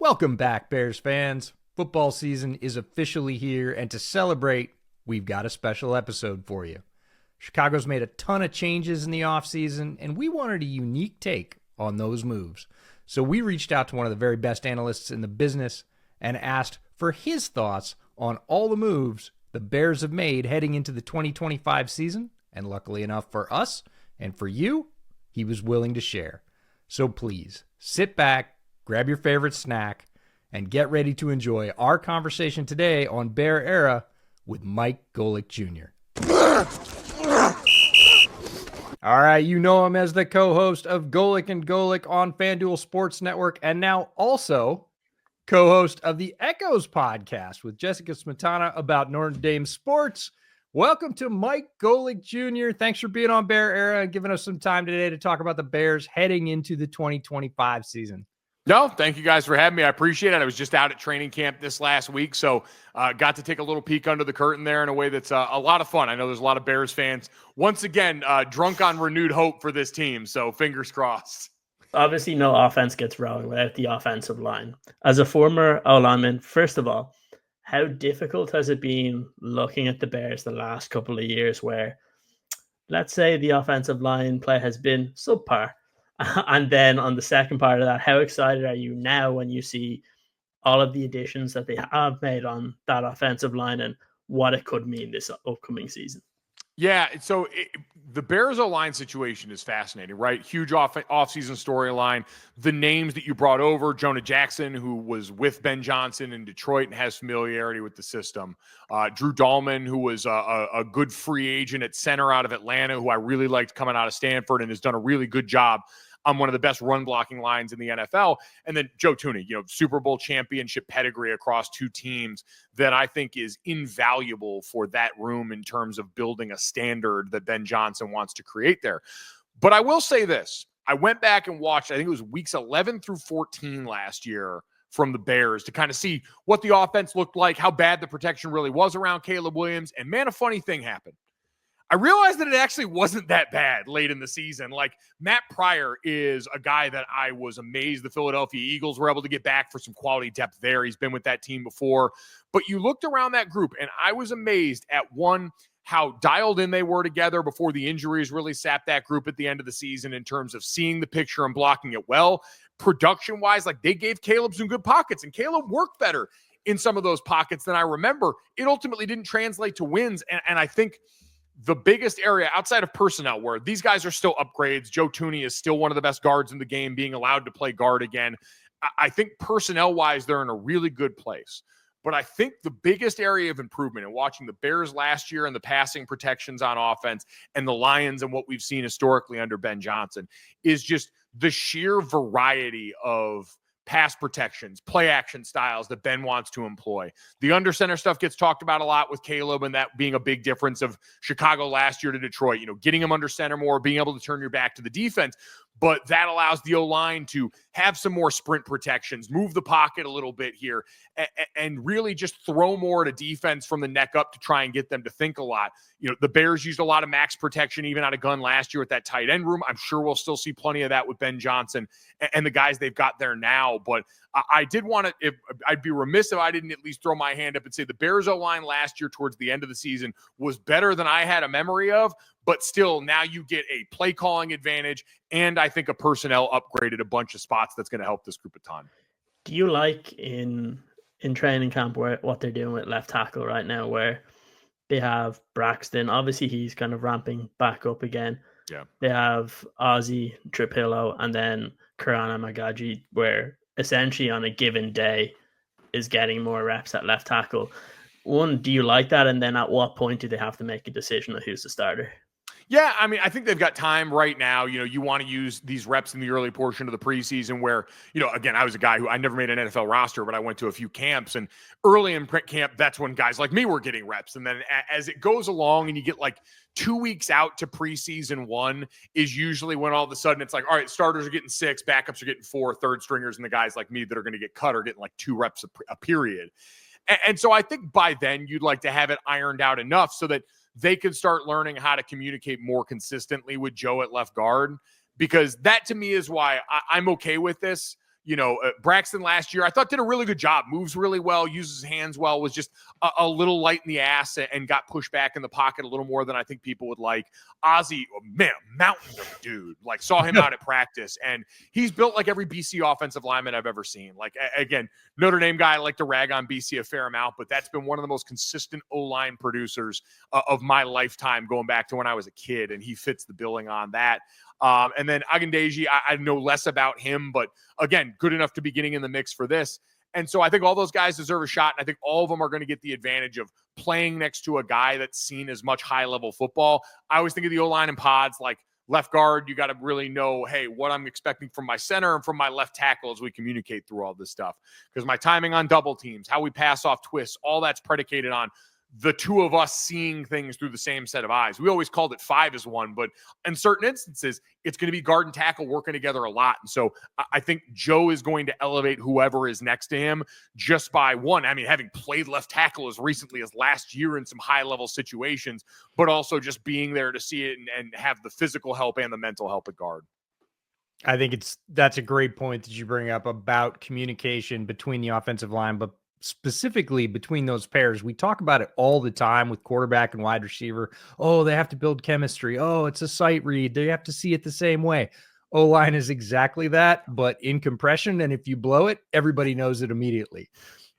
Welcome back, Bears fans. Football season is officially here, and to celebrate, we've got a special episode for you. Chicago's made a ton of changes in the offseason, and we wanted a unique take on those moves. So we reached out to one of the very best analysts in the business and asked for his thoughts on all the moves the Bears have made heading into the 2025 season, and luckily enough for us and for you, he was willing to share. So please, sit back, grab your favorite snack, and get ready to enjoy our conversation today on Bear Era with Mike Golic Jr. All right, you know him as the co-host of Golic and Golic on FanDuel Sports Network, and now also co-host of the Echoes podcast with Jessica Smetana about Notre Dame sports. Welcome to Mike Golic Jr. Thanks for being on Bear Era and giving us some time today to talk about the Bears heading into the 2025 season. No, thank you guys for having me. I appreciate it. I was just out at training camp this last week, so got to take a little peek under the curtain there in a way that's a lot of fun. I know there's a lot of Bears fans, once again, drunk on renewed hope for this team, so fingers crossed. Obviously, no offense gets wrong without the offensive line. As a former O-lineman, first of all, how difficult has it been looking at the Bears the last couple of years where, let's say, the offensive line play has been subpar? And then on the second part of that, how excited are you now when you see all of the additions that they have made on that offensive line and what it could mean this upcoming season? Yeah, so the Bears O-line situation is fascinating, right? Huge off-season storyline. The names that you brought over, Jonah Jackson, who was with Ben Johnson in Detroit and has familiarity with the system. Drew Dahlman, who was a good free agent at center out of Atlanta, who I really liked coming out of Stanford and has done a really good job on one of the best run blocking lines in the NFL. And then Joe Thuney, Super Bowl championship pedigree across two teams that I think is invaluable for that room in terms of building a standard that Ben Johnson wants to create there. But I will say this, I went back and watched, I think it was weeks 11 through 14 last year from the Bears to kind of see what the offense looked like, how bad the protection really was around Caleb Williams. And man, a funny thing happened. I realized that it actually wasn't that bad late in the season. Like, Matt Pryor is a guy that I was amazed the Philadelphia Eagles were able to get back for some quality depth there. He's been with that team before. But you looked around that group, and I was amazed at, one, how dialed in they were together before the injuries really sapped that group at the end of the season in terms of seeing the picture and blocking it well. Production-wise, like, they gave Caleb some good pockets, and Caleb worked better in some of those pockets than I remember. It ultimately didn't translate to wins, and I think the biggest area outside of personnel where these guys are still upgrades. Joe Thuney is still one of the best guards in the game, being allowed to play guard again. I think personnel-wise, they're in a really good place. But I think the biggest area of improvement in watching the Bears last year and the passing protections on offense and the Lions and what we've seen historically under Ben Johnson is just the sheer variety of pass protections, play action styles that Ben wants to employ. The under center stuff gets talked about a lot with Caleb, and that being a big difference of Chicago last year to Detroit, getting him under center more, being able to turn your back to the defense. But that allows the O-line to have some more sprint protections, move the pocket a little bit here, and really just throw more to defense from the neck up to try and get them to think a lot. The Bears used a lot of max protection even out of gun last year with that tight end room. I'm sure we'll still see plenty of that with Ben Johnson and the guys they've got there now. But I did want to, I'd be remiss if I didn't at least throw my hand up and say the Bears O-line last year towards the end of the season was better than I had a memory of. But still, now you get a play calling advantage, and I think a personnel upgrade at a bunch of spots that's going to help this group a ton. Do you like in training camp what they're doing with left tackle right now, where they have Braxton? Obviously, he's kind of ramping back up again. Yeah. They have Ozzie Trapillo and then Kurana Magaji, where essentially on a given day is getting more reps at left tackle. One, do you like that? And then at what point do they have to make a decision of who's the starter? Yeah, I mean, I think they've got time right now. You want to use these reps in the early portion of the preseason where, again, I was a guy who I never made an NFL roster, but I went to a few camps, and early in print camp, that's when guys like me were getting reps. And then as it goes along and you get like 2 weeks out to preseason one is usually when all of a sudden it's like, all right, starters are getting 6, backups are getting 4, third stringers, and the guys like me that are going to get cut are getting like 2 reps a period. And so I think by then you'd like to have it ironed out enough so that they can start learning how to communicate more consistently with Joe at left guard, because that to me is why I'm okay with this. Braxton last year, I thought did a really good job, moves really well, uses his hands well, was just a little light in the ass and got pushed back in the pocket a little more than I think people would like. Ozzie, man, mountain of a dude, like saw him out at practice, and he's built like every BC offensive lineman I've ever seen. Like, again, Notre Dame guy, I like to rag on BC a fair amount, but that's been one of the most consistent O-line producers of my lifetime going back to when I was a kid, and he fits the billing on that. And then Agandeji, I know less about him, but again, good enough to be getting in the mix for this. And so I think all those guys deserve a shot, and I think all of them are going to get the advantage of playing next to a guy that's seen as much high-level football. I always think of the O-line and pods, like left guard, you got to really know, hey, what I'm expecting from my center and from my left tackle as we communicate through all this stuff. Because my timing on double teams, how we pass off twists, all that's predicated on the two of us seeing things through the same set of eyes. We always called it 5 as 1, but in certain instances, it's going to be guard and tackle working together a lot. And so I think Joe is going to elevate whoever is next to him just by one. I mean, having played left tackle as recently as last year in some high level situations, but also just being there to see it and have the physical help and the mental help at guard. I think that's a great point that you bring up about communication between the offensive line, but specifically between those pairs. We talk about it all the time with quarterback and wide receiver. Oh, they have to build chemistry. Oh, it's a sight read. They have to see it the same way. O-line is exactly that, but in compression. And if you blow it, everybody knows it immediately.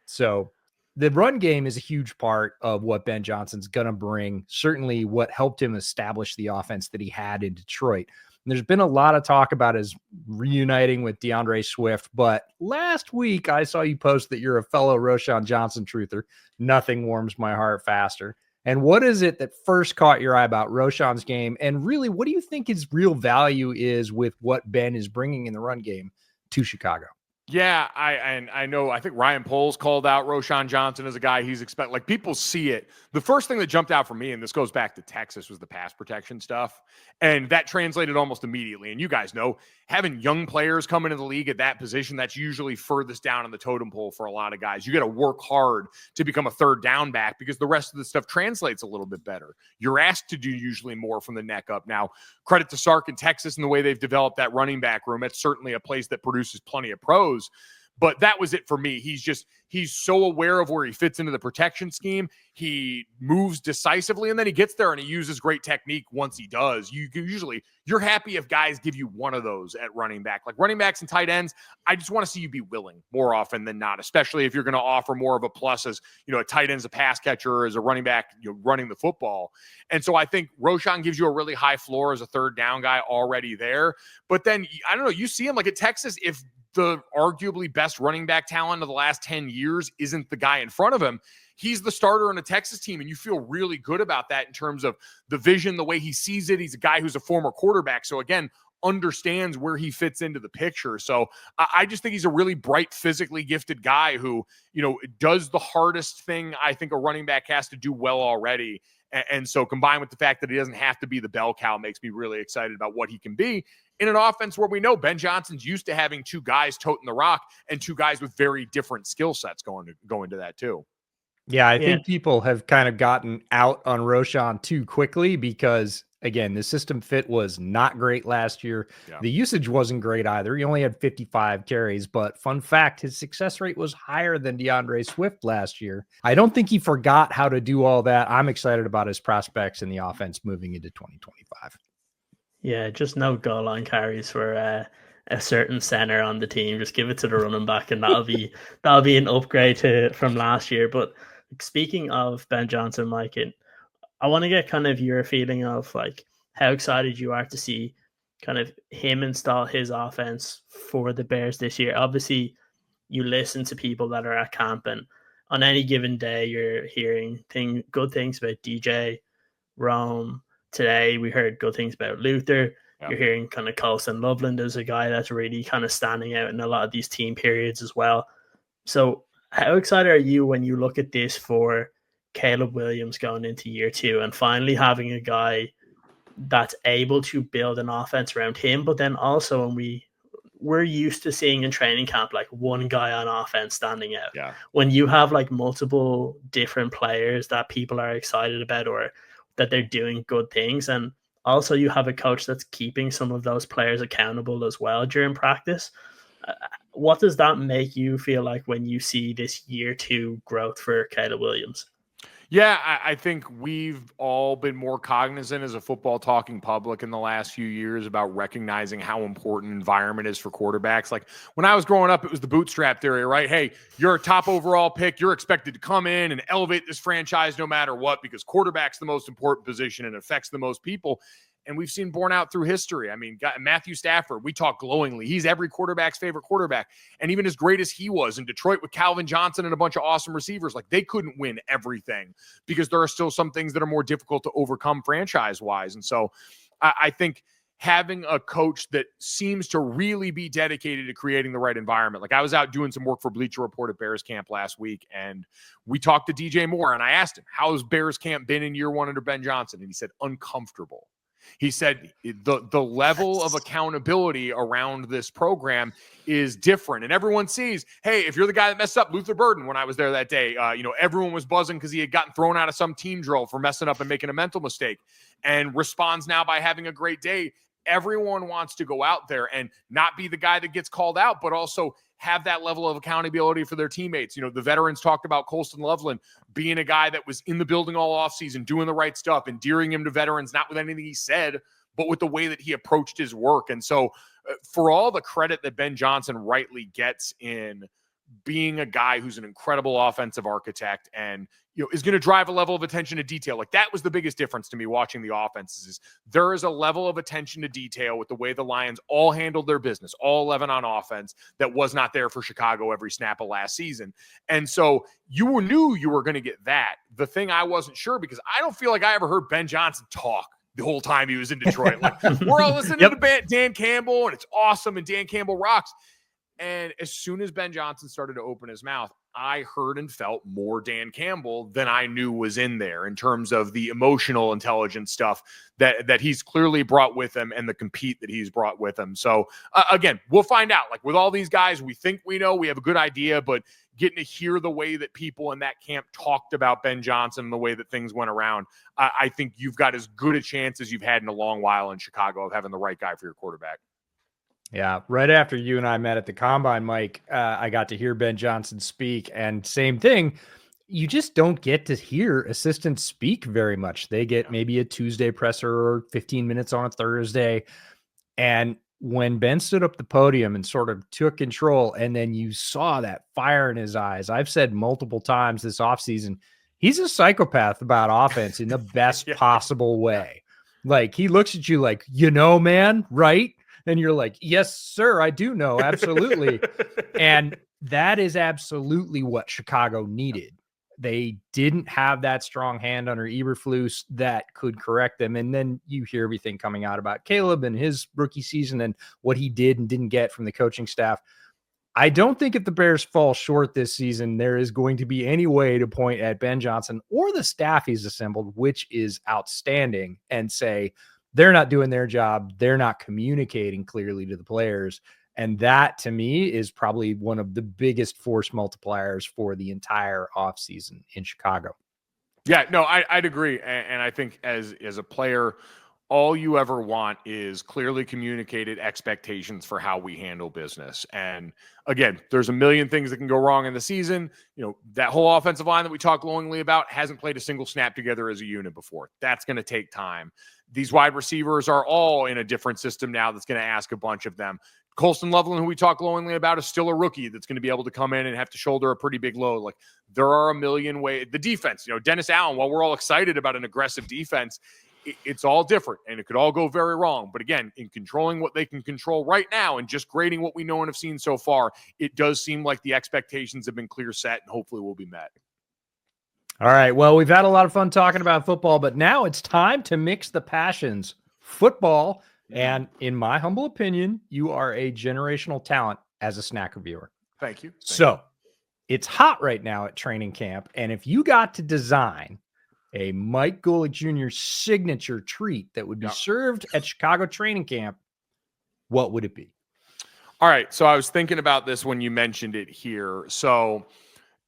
So the run game is a huge part of what Ben Johnson's going to bring. Certainly what helped him establish the offense that he had in Detroit. There's been a lot of talk about his reuniting with DeAndre Swift, but last week I saw you post that you're a fellow Roschon Johnson truther. Nothing warms my heart faster. And what is it that first caught your eye about Roschon's game? And really, what do you think his real value is with what Ben is bringing in the run game to Chicago? Yeah, I know. I think Ryan Poles called out Roschon Johnson as a guy he's expecting. Like, people see it. The first thing that jumped out for me, and this goes back to Texas, was the pass protection stuff. And that translated almost immediately. And you guys know, having young players come into the league at that position, that's usually furthest down on the totem pole for a lot of guys. You got to work hard to become a third down back because the rest of the stuff translates a little bit better. You're asked to do usually more from the neck up. Now, credit to Sark in Texas and the way they've developed that running back room. It's certainly a place that produces plenty of pros. But that was it for me. He's so aware of where he fits into the protection scheme. He moves decisively, and then he gets there and he uses great technique once he does. You're happy if guys give you one of those at running back. Like running backs and tight ends, I just want to see you be willing more often than not, especially if you're going to offer more of a plus as, a tight end's a pass catcher or as a running back, running the football. And so I think Roschon gives you a really high floor as a third down guy already there. But then, I don't know, you see him like at Texas, if the arguably best running back talent of the last 10 years isn't the guy in front of him, he's the starter on a Texas team, and you feel really good about that in terms of the vision, the way he sees it. He's a guy who's a former quarterback, so again, understands where he fits into the picture. So I just think he's a really bright, physically gifted guy who, does the hardest thing I think a running back has to do well already. And so combined with the fact that he doesn't have to be the bell cow makes me really excited about what he can be in an offense where we know Ben Johnson's used to having two guys toting the rock and two guys with very different skill sets go into that too. Yeah, I think people have kind of gotten out on Roschon too quickly because, again, the system fit was not great last year. Yeah. The usage wasn't great either. He only had 55 carries, but fun fact, his success rate was higher than DeAndre Swift last year. I don't think he forgot how to do all that. I'm excited about his prospects in the offense moving into 2025. Yeah, just no goal line carries for a certain center on the team. Just give it to the running back, and that'll be an upgrade from last year. But speaking of Ben Johnson, Mike, I want to get kind of your feeling of like how excited you are to see kind of him install his offense for the Bears this year. Obviously, you listen to people that are at camp, and on any given day, you're hearing good things about DJ, Rome. Today, we heard good things about Luther. Yep. You're hearing kind of Colson Loveland as a guy that's really kind of standing out in a lot of these team periods as well. So how excited are you when you look at this for Caleb Williams going into year 2 and finally having a guy that's able to build an offense around him? But then also when we're used to seeing in training camp like one guy on offense standing out. Yeah. When you have like multiple different players that people are excited about or that they're doing good things, and also you have a coach that's keeping some of those players accountable as well during practice. What does that make you feel like when you see this year 2 growth for Caleb Williams? Yeah, I think we've all been more cognizant as a football talking public in the last few years about recognizing how important environment is for quarterbacks. Like when I was growing up, it was the bootstrap theory, right? Hey, you're a top overall pick. You're expected to come in and elevate this franchise no matter what, because quarterback's the most important position and affects the most people. And we've seen borne out through history. I mean, Matthew Stafford, we talk glowingly. He's every quarterback's favorite quarterback. And even as great as he was in Detroit with Calvin Johnson and a bunch of awesome receivers, like they couldn't win everything because there are still some things that are more difficult to overcome franchise-wise. And so I think having a coach that seems to really be dedicated to creating the right environment. Like I was out doing some work for Bleacher Report at Bears camp last week, and we talked to DJ Moore, and I asked him, how's Bears camp been in year 1 under Ben Johnson? And he said, uncomfortable. He said the level of accountability around this program is different. And everyone sees, hey, if you're the guy that messed up, Luther Burden, when I was there that day, everyone was buzzing because he had gotten thrown out of some team drill for messing up and making a mental mistake, and responds now by having a great day. Everyone wants to go out there and not be the guy that gets called out, but also have that level of accountability for their teammates. The veterans talked about Colston Loveland being a guy that was in the building all offseason, doing the right stuff, endearing him to veterans, not with anything he said, but with the way that he approached his work. And so for all the credit that Ben Johnson rightly gets in being a guy who's an incredible offensive architect and is going to drive a level of attention to detail. Like that was the biggest difference to me watching the offenses is there is a level of attention to detail with the way the Lions all handled their business, all 11 on offense, that was not there for Chicago every snap of last season. And so you knew you were going to get that. The thing I wasn't sure, because I don't feel like I ever heard Ben Johnson talk the whole time he was in Detroit. Like we're all listening to Dan Campbell and it's awesome and Dan Campbell rocks. And as soon as Ben Johnson started to open his mouth, I heard and felt more Dan Campbell than I knew was in there in terms of the emotional intelligence stuff that he's clearly brought with him and the compete that he's brought with him. So again, we'll find out. Like with all these guys, we think we know, we have a good idea, but getting to hear the way that people in that camp talked about Ben Johnson and the way that things went around, I think you've got as good a chance as you've had in a long while in Chicago of having the right guy for your quarterback. Yeah, right after you and I met at the Combine, Mike, I got to hear Ben Johnson speak, and same thing. You just don't get to hear assistants speak very much. They get maybe a Tuesday presser or 15 minutes on a Thursday. And when Ben stood up the podium and sort of took control, and then you saw that fire in his eyes, I've said multiple times this offseason, he's a psychopath about offense in the best possible way. Like he looks at you like, man, right? And you're like, yes, sir, I do know. Absolutely. And that is absolutely what Chicago needed. They didn't have that strong hand under Eberflus that could correct them. And then you hear everything coming out about Caleb and his rookie season and what he did and didn't get from the coaching staff. I don't think if the Bears fall short this season, there is going to be any way to point at Ben Johnson or the staff he's assembled, which is outstanding, and say, they're not doing their job. They're not communicating clearly to the players. And that, to me, is probably one of the biggest force multipliers for the entire offseason in Chicago. Yeah, no, I'd agree. And I think as a player, all you ever want is clearly communicated expectations for how we handle business. And again, there's a million things that can go wrong in the season. That whole offensive line that we talk glowingly about hasn't played a single snap together as a unit before. That's going to take time. These wide receivers are all in a different system now that's going to ask a bunch of them. Colston Loveland, who we talk glowingly about, is still a rookie that's going to be able to come in and have to shoulder a pretty big load. Like there are a million ways. The defense, Dennis Allen, while we're all excited about an aggressive defense, it's all different and it could all go very wrong. But again, in controlling what they can control right now and just grading what we know and have seen so far, it does seem like the expectations have been clear set and hopefully will be met. All right. Well, we've had a lot of fun talking about football, but now it's time to mix the passions. Football, and in my humble opinion, you are a generational talent as a snack reviewer. Thank you. It's hot right now at training camp, and if you got to design a Mike Golic Jr. signature treat that would be served at Chicago training camp, what would it be? All right. So I was thinking about this when you mentioned it here. So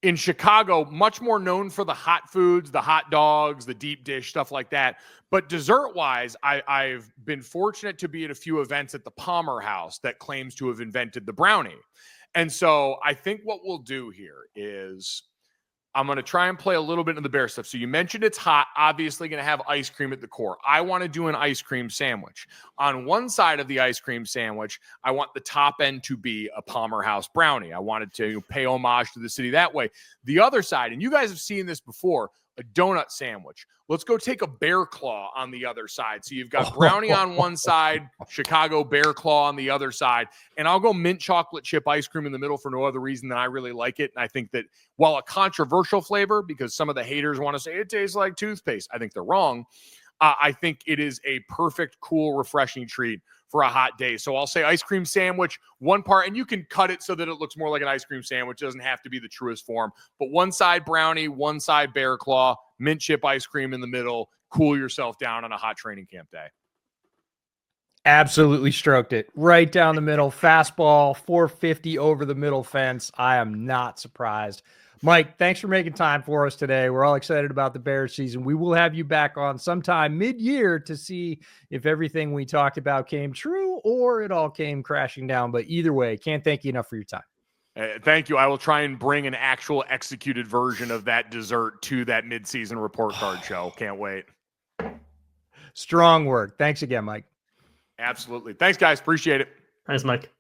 in Chicago, much more known for the hot foods, the hot dogs, the deep dish, stuff like that. But dessert-wise, I've been fortunate to be at a few events at the Palmer House that claims to have invented the brownie. And so I think what we'll do here is I'm going to try and play a little bit of the bear stuff. So you mentioned it's hot, obviously going to have ice cream at the core. I want to do an ice cream sandwich. On one side of the ice cream sandwich, I want the top end to be a Palmer House brownie. I wanted to pay homage to the city that way. The other side, and you guys have seen this before, a donut sandwich. Let's go take a bear claw on the other side. So you've got brownie on one side, Chicago bear claw on the other side, and I'll go mint chocolate chip ice cream in the middle for no other reason than I really like it. And I think that while a controversial flavor, because some of the haters want to say it tastes like toothpaste, I think they're wrong. I think it is a perfect, cool, refreshing treat for a hot day. So I'll say ice cream sandwich, one part, and you can cut it so that it looks more like an ice cream sandwich. It doesn't have to be the truest form, but one side brownie, one side bear claw, mint chip ice cream in the middle. Cool yourself down on a hot training camp day. Absolutely stroked it. Right down the middle, fastball, 450 over the middle fence. I am not surprised. Mike, thanks for making time for us today. We're all excited about the Bears season. We will have you back on sometime mid-year to see if everything we talked about came true or it all came crashing down. But either way, can't thank you enough for your time. Thank you. I will try and bring an actual executed version of that dessert to that mid-season report card show. Can't wait. Strong work. Thanks again, Mike. Absolutely. Thanks, guys. Appreciate it. Thanks, Mike.